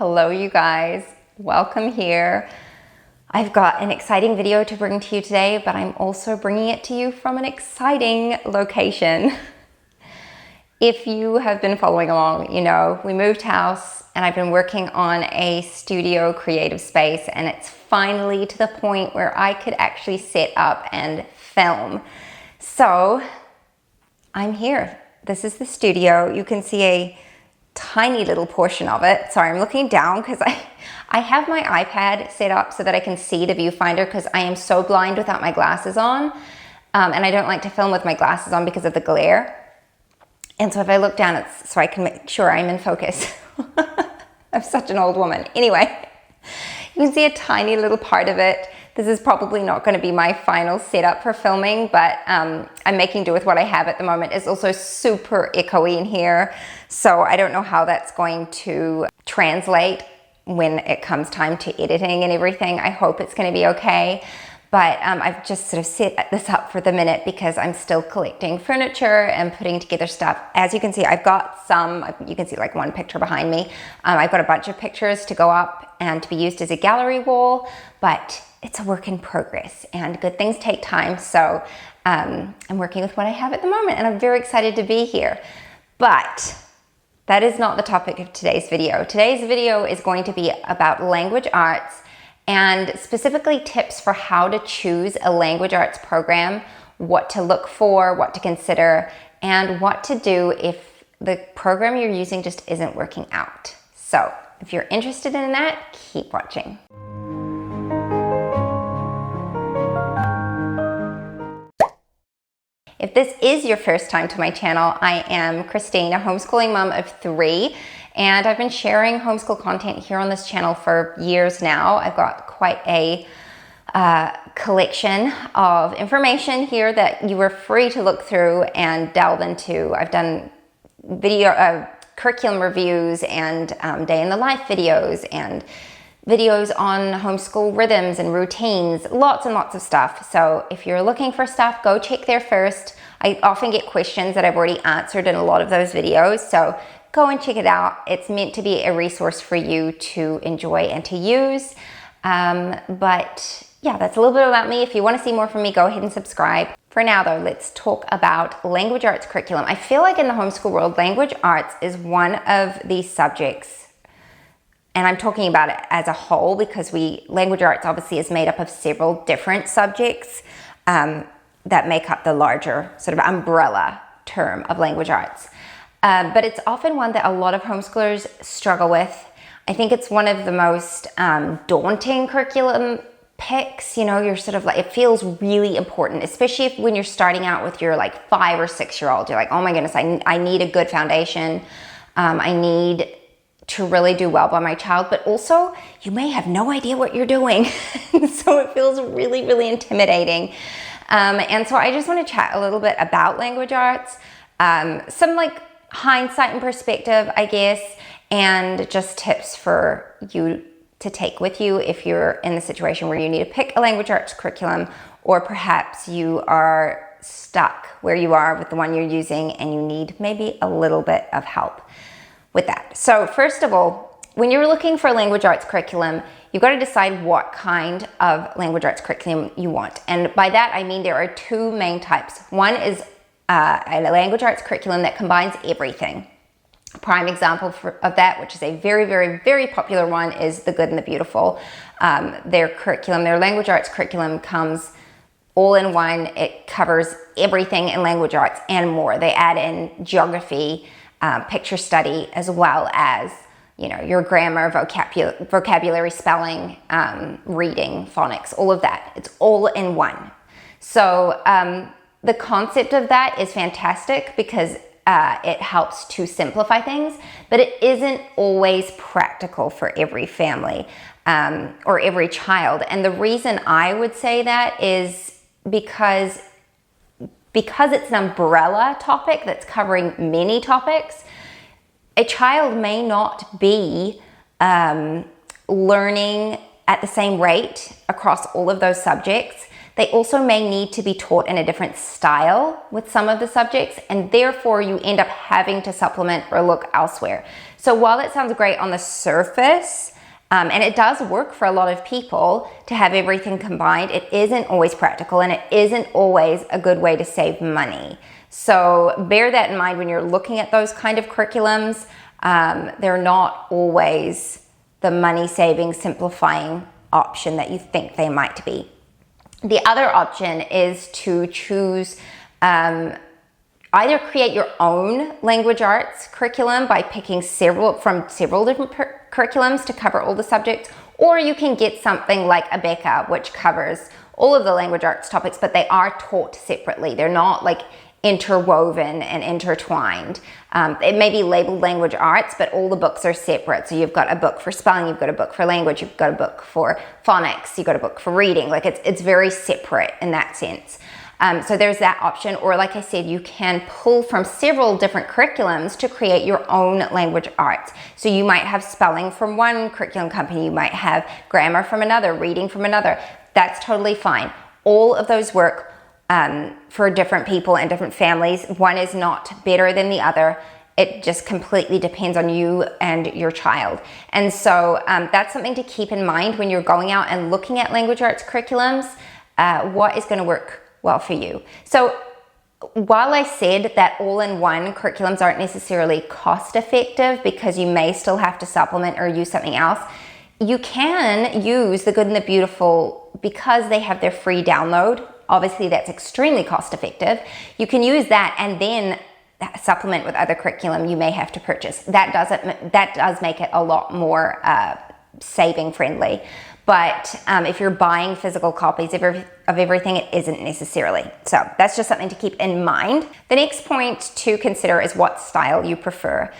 Hello, you guys. Welcome here. I've got an exciting video to bring to you today, but I'm also bringing it to you from an exciting location. If you have been following along, you know, we moved house and I've been working on a studio creative space, and it's finally to the point where I could actually set up and film. So I'm here. This is the studio. You can see a tiny little portion of it. Sorry, I'm looking down because I have my iPad set up so that I can see the viewfinder because I am so blind without my glasses on. And I don't like to film with my glasses on because of the glare. And so if I look down, it's so I can make sure I'm in focus. I'm such an old woman. Anyway, you can see a tiny little part of it. This is probably not going to be my final setup for filming, but I'm making do with what I have at the moment. It's also super echoey in here, so I don't know how that's going to translate when it comes time to editing and everything. I hope it's going to be okay, but I've just sort of set this up for the minute because I'm still collecting furniture and putting together stuff. As you can see, I've got some, you can see like one picture behind me. I've got a bunch of pictures to go up and to be used as a gallery wall, but it's a work in progress and good things take time. So I'm working with what I have at the moment and I'm very excited to be here. But that is not the topic of today's video. Today's video is going to be about language arts and specifically tips for how to choose a language arts program, what to look for, what to consider, and what to do if the program you're using just isn't working out. So if you're interested in that, keep watching. If this is your first time to my channel, I am Christine, a homeschooling mom of 3, and I've been sharing homeschool content here on this channel for years now. I've got quite a collection of information here that you are free to look through and delve into. I've done video curriculum reviews and day in the life videos and videos on homeschool rhythms and routines, lots and lots of stuff. So if you're looking for stuff, go check there first. I often get questions that I've already answered in a lot of those videos, so go and check it out. It's meant to be a resource for you to enjoy and to use. But yeah, that's a little bit about me. If you want to see more from me, go ahead and subscribe. For now though, let's talk about language arts curriculum. I feel like in the homeschool world, language arts is one of the subjects, and I'm talking about it as a whole because language arts obviously is made up of several different subjects that make up the larger sort of umbrella term of language arts. But it's often one that a lot of homeschoolers struggle with. I think it's one of the most daunting curriculum picks. You know, you're sort of like, it feels really important, especially when you're starting out with your like 5 or 6 year old. You're like, oh my goodness, I need a good foundation. I need to really do well by my child, but also you may have no idea what you're doing. So it feels really, really intimidating. And so I just want to chat a little bit about language arts, some like hindsight and perspective, I guess, and just tips for you to take with you if you're in the situation where you need to pick a language arts curriculum, or perhaps you are stuck where you are with the one you're using and you need maybe a little bit of help with that. So first of all, when you're looking for a language arts curriculum, you've got to decide what kind of language arts curriculum you want. And by that, I mean there are 2 main types. One is a language arts curriculum that combines everything. A prime example of that, which is a very, very, very popular one, is The Good and the Beautiful. Their language arts curriculum comes all in one. It covers everything in language arts and more. They add in geography, picture study, as well as, you know, your grammar, vocabulary, spelling, reading, phonics, all of that. It's all in one. So the concept of that is fantastic because it helps to simplify things, but it isn't always practical for every family or every child. And the reason I would say that is because it's an umbrella topic that's covering many topics. A child may not be learning at the same rate across all of those subjects. They also may need to be taught in a different style with some of the subjects, and therefore you end up having to supplement or look elsewhere. So while it sounds great on the surface, and it does work for a lot of people to have everything combined, it isn't always practical, and it isn't always a good way to save money. So bear that in mind when you're looking at those kind of curriculums. They're not always the money-saving, simplifying option that you think they might be. The other option is to choose either create your own language arts curriculum by picking from several different curriculums to cover all the subjects, or you can get something like a Becca, which covers all of the language arts topics, but they are taught separately. They're not like interwoven and intertwined. It may be labeled language arts, but all the books are separate. So you've got a book for spelling, you've got a book for language, you've got a book for phonics, you've got a book for reading. Like it's very separate in that sense. So there's that option, or like I said, you can pull from several different curriculums to create your own language arts. So you might have spelling from one curriculum company, you might have grammar from another, reading from another. That's totally fine. All of those work for different people and different families. One is not better than the other. It just completely depends on you and your child. And so that's something to keep in mind when you're going out and looking at language arts curriculums. What is going to work well for you? So while I said that all-in-one curriculums aren't necessarily cost effective because you may still have to supplement or use something else, you can use The Good and the Beautiful because they have their free download. Obviously, that's extremely cost effective. You can use that and then supplement with other curriculum you may have to purchase. That does make it a lot more saving friendly. But if you're buying physical copies of everything, it isn't necessarily. So that's just something to keep in mind. The next point to consider is what style you prefer.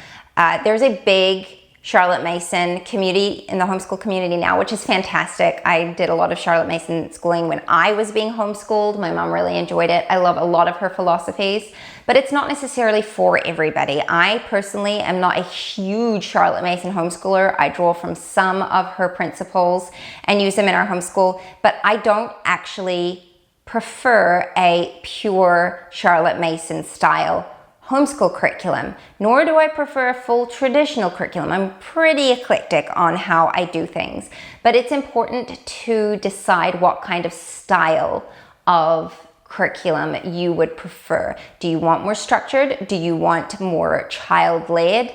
There's a big Charlotte Mason community in the homeschool community now, which is fantastic. I did a lot of Charlotte Mason schooling when I was being homeschooled. My mom really enjoyed it. I love a lot of her philosophies, but it's not necessarily for everybody. I personally am not a huge Charlotte Mason homeschooler. I draw from some of her principles and use them in our homeschool, but I don't actually prefer a pure Charlotte Mason style homeschool curriculum, nor do I prefer a full traditional curriculum. I'm pretty eclectic on how I do things, but it's important to decide what kind of style of curriculum you would prefer. Do you want more structured? Do you want more child-led?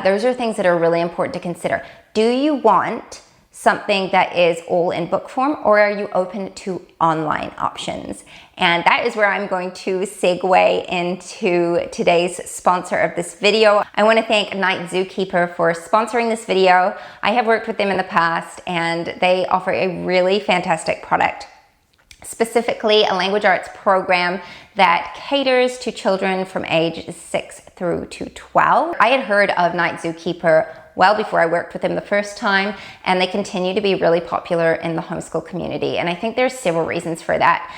Those are things that are really important to consider. Do you want something that is all in book form, or are you open to online options? And that is where I'm going to segue into today's sponsor of this video. I want to thank Night Zookeeper for sponsoring this video. I have worked with them in the past and they offer a really fantastic product, specifically a language arts program that caters to children from age 6 through to 12. I had heard of Night Zookeeper well before I worked with them the first time, and they continue to be really popular in the homeschool community. And I think there's several reasons for that.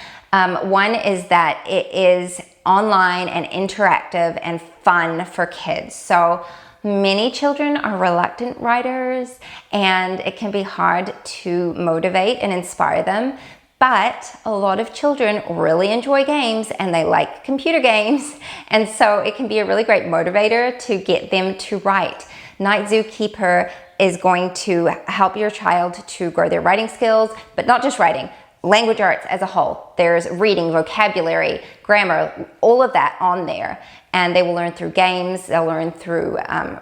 One is that it is online and interactive and fun for kids. So many children are reluctant writers, and it can be hard to motivate and inspire them. But a lot of children really enjoy games and they like computer games. And so it can be a really great motivator to get them to write. Night Zookeeper is going to help your child to grow their writing skills, but not just writing, language arts as a whole. There's reading, vocabulary, grammar, all of that on there. And they will learn through games, they'll learn through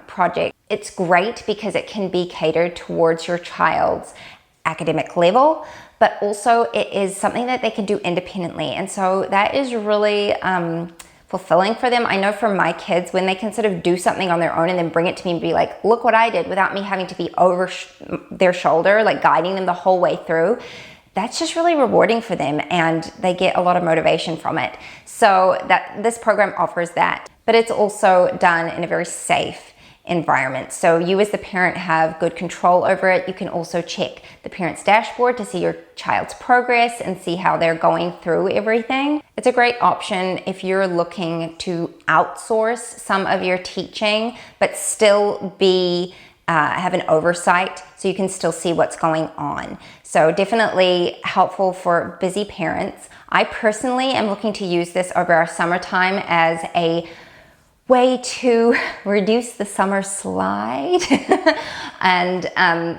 projects. It's great because it can be catered towards your child's academic level, but also it is something that they can do independently. And so that is really fulfilling for them. I know for my kids, when they can sort of do something on their own and then bring it to me and be like, look what I did, without me having to be over their shoulder, like guiding them the whole way through, that's just really rewarding for them and they get a lot of motivation from it. So that this program offers that, but it's also done in a very safe environment. So you as the parent have good control over it. You can also check the parent's dashboard to see your child's progress and see how they're going through everything. It's a great option if you're looking to outsource some of your teaching, but still be have an oversight so you can still see what's going on. So definitely helpful for busy parents. I personally am looking to use this over our summertime as a way to reduce the summer slide and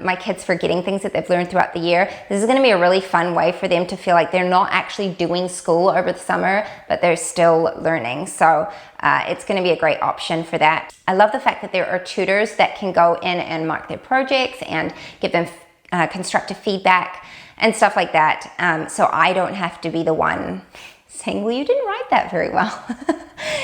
my kids forgetting things that they've learned throughout the year. This is going to be a really fun way for them to feel like they're not actually doing school over the summer, but they're still learning. So it's going to be a great option for that. I love the fact that there are tutors that can go in and mark their projects and give them constructive feedback and stuff like that. So I don't have to be the one saying, well, you didn't write that very well.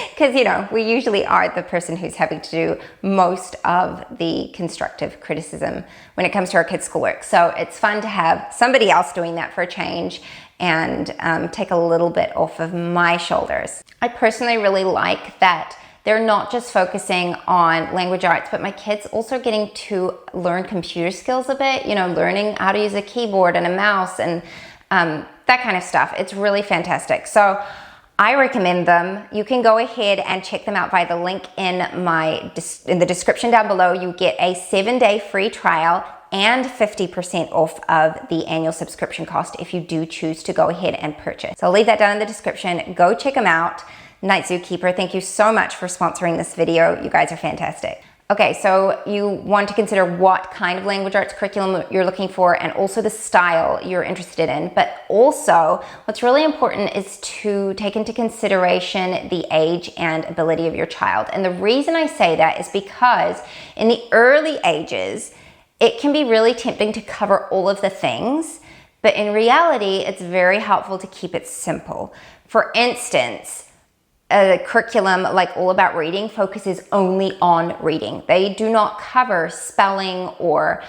Because, you know, we usually are the person who's having to do most of the constructive criticism when it comes to our kids' schoolwork. So it's fun to have somebody else doing that for a change and take a little bit off of my shoulders. I personally really like that they're not just focusing on language arts, but my kids also getting to learn computer skills a bit, you know, learning how to use a keyboard and a mouse and that kind of stuff. It's really fantastic. So I recommend them. You can go ahead and check them out via the link in the description down below. You get a 7-day free trial and 50% off of the annual subscription cost if you do choose to go ahead and purchase. So I'll leave that down in the description. Go check them out. Night Zookeeper, thank you so much for sponsoring this video. You guys are fantastic. Okay, so you want to consider what kind of language arts curriculum you're looking for and also the style you're interested in. But also, what's really important is to take into consideration the age and ability of your child. And the reason I say that is because in the early ages, it can be really tempting to cover all of the things, but in reality, it's very helpful to keep it simple. For instance, a curriculum like All About Reading focuses only on reading. They do not cover spelling or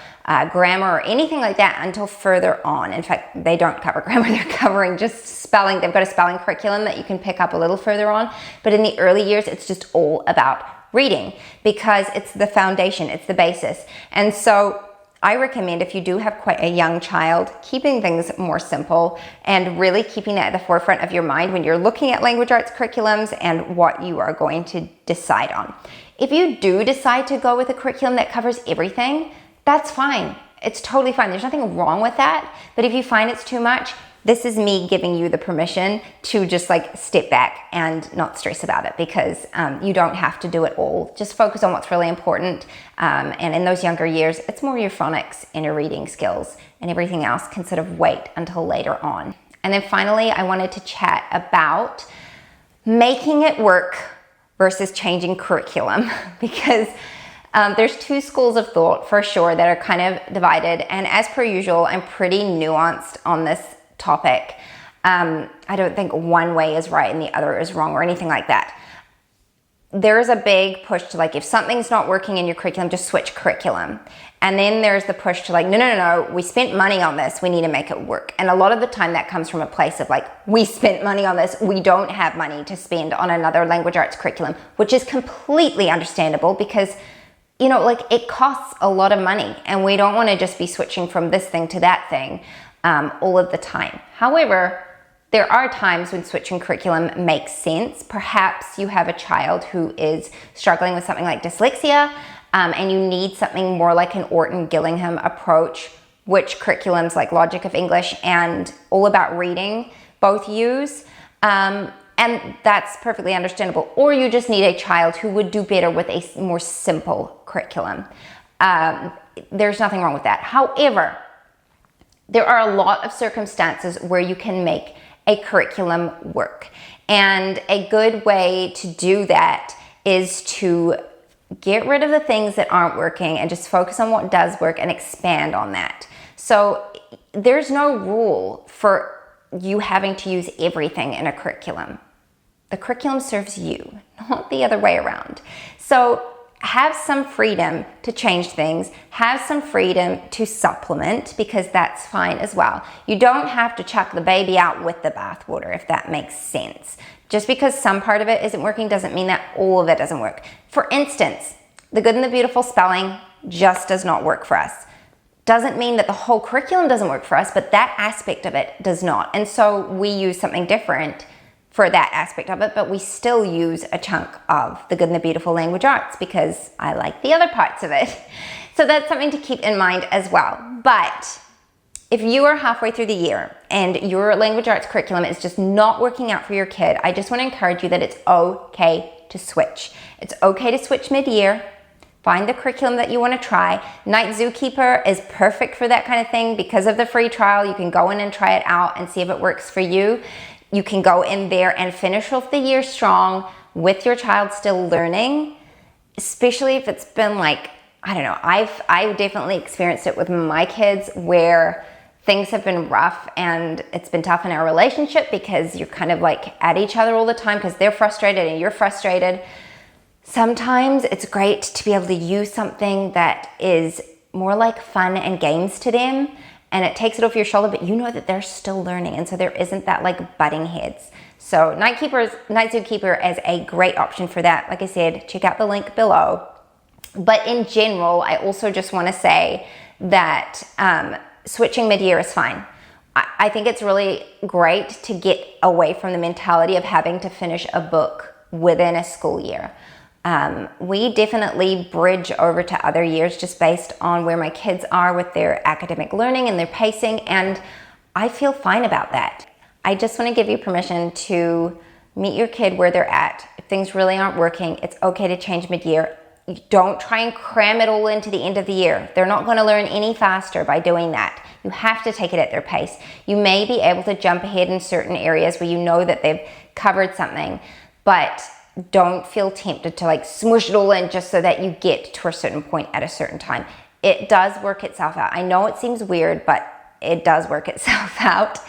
grammar or anything like that until further on. In fact, they don't cover grammar, they're covering just spelling. They've got a spelling curriculum that you can pick up a little further on. But in the early years, it's just all about reading because it's the foundation, it's the basis. And so I recommend, if you do have quite a young child, keeping things more simple and really keeping that at the forefront of your mind when you're looking at language arts curriculums and what you are going to decide on. If you do decide to go with a curriculum that covers everything, that's fine. It's totally fine. There's nothing wrong with that. But if you find it's too much, this is me giving you the permission to just like step back and not stress about it because you don't have to do it all. Just focus on what's really important. And in those younger years, it's more your phonics and your reading skills, and everything else can sort of wait until later on. And then finally, I wanted to chat about making it work versus changing curriculum because there's two schools of thought for sure that are kind of divided. And as per usual, I'm pretty nuanced on this topic. I don't think one way is right and the other is wrong or anything like that. There's a big push to like, if something's not working in your curriculum, just switch curriculum. And then there's the push to like, no, we spent money on this, we need to make it work. And a lot of the time that comes from a place of like, we spent money on this, we don't have money to spend on another language arts curriculum, which is completely understandable because, you know, like it costs a lot of money and we don't want to just be switching from this thing to that thing all of the time. However, there are times when switching curriculum makes sense. Perhaps you have a child who is struggling with something like dyslexia and you need something more like an Orton Gillingham approach, which curriculums like Logic of English and All About Reading both use. And that's perfectly understandable. Or you just need a child who would do better with a more simple curriculum. There's nothing wrong with that. However, there are a lot of circumstances where you can make a curriculum work. And a good way to do that is to get rid of the things that aren't working and just focus on what does work and expand on that. So there's no rule for you having to use everything in a curriculum. The curriculum serves you, not the other way around. So have some freedom to change things, have some freedom to supplement because that's fine as well. You don't have to chuck the baby out with the bathwater, if that makes sense. Just because some part of it isn't working doesn't mean that all of it doesn't work. For instance, the Good and the Beautiful spelling just does not work for us. Doesn't mean that the whole curriculum doesn't work for us, but that aspect of it does not. And so we use something different for that aspect of it, but we still use a chunk of the Good and the Beautiful language arts because I like the other parts of it. So that's something to keep in mind as well. But if you are halfway through the year and your language arts curriculum is just not working out for your kid, I just want to encourage you that it's okay to switch. It's okay to switch mid-year. Find the curriculum that you want to try. Night Zookeeper is perfect for that kind of thing because of the free trial. You can go in and try it out and see if it works for you. You can go in there and finish off the year strong with your child still learning, especially if it's been like, I don't know, I've definitely experienced it with my kids where things have been rough and it's been tough in our relationship because you're kind of like at each other all the time because they're frustrated and you're frustrated. Sometimes it's great to be able to use something that is more like fun and games to them, and it takes it off your shoulder, but you know that they're still learning, and so there isn't that like butting heads. So Night Zookeeper is a great option for that. Like I said, check out the link below. But in general, I also just want to say that switching mid-year is fine. I think it's really great to get away from the mentality of having to finish a book within a school year. We definitely bridge over to other years just based on where my kids are with their academic learning and their pacing, and I feel fine about that. I just want to give you permission to meet your kid where they're at. If things really aren't working, it's okay to change mid-year. Don't try and cram it all into the end of the year. They're not going to learn any faster by doing that. You have to take it at their pace. You may be able to jump ahead in certain areas where you know that they've covered something, but don't feel tempted to like smush it all in just so that you get to a certain point at a certain time. It does work itself out. I know it seems weird, but it does work itself out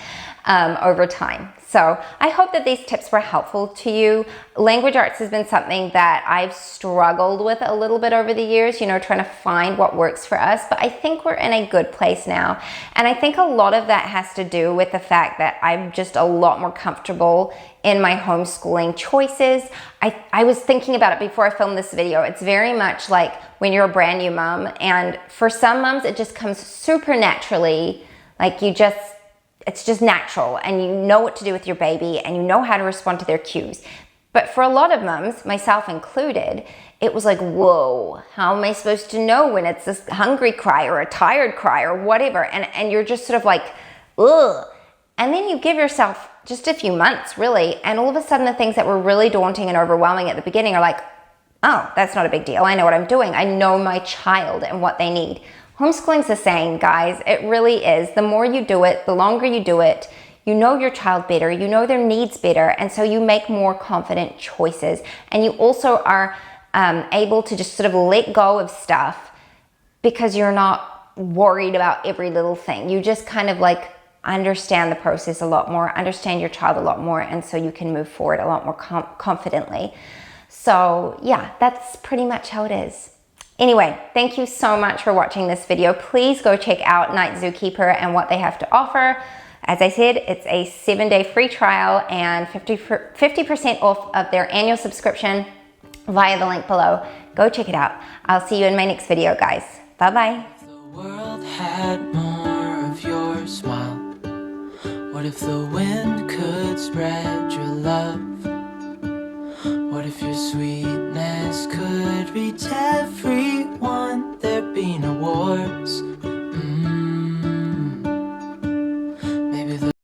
over time. So I hope that these tips were helpful to you. Language arts has been something that I've struggled with a little bit over the years, trying to find what works for us, but I think we're in a good place now. And I think a lot of that has to do with the fact that I'm just a lot more comfortable in my homeschooling choices. I was thinking about it before I filmed this video. It's very much like when you're a brand new mom, and for some moms, it just comes super naturally, like it's just natural, and you know what to do with your baby and you know how to respond to their cues. But for a lot of moms, myself included, it was like, whoa, how am I supposed to know when it's a hungry cry or a tired cry or whatever? And you're just sort of like, ugh. And then you give yourself just a few months, really, and all of a sudden the things that were really daunting and overwhelming at the beginning are like, oh, that's not a big deal. I know what I'm doing. I know my child and what they need. Homeschooling's the same, guys. It really is. The more you do it, the longer you do it, you know your child better, you know their needs better, and so you make more confident choices. And you also are able to just sort of let go of stuff because you're not worried about every little thing. You just kind of like understand the process a lot more, understand your child a lot more, and so you can move forward a lot more confidently. So yeah, that's pretty much how it is. Anyway, thank you so much for watching this video. Please go check out Night Zookeeper and what they have to offer. As I said, it's a 7-day free trial and 50% off of their annual subscription via the link below. Go check it out. I'll see you in my next video, guys. Bye-bye. The world had more of your smile. What if the wind could spread your love? What if your sweetness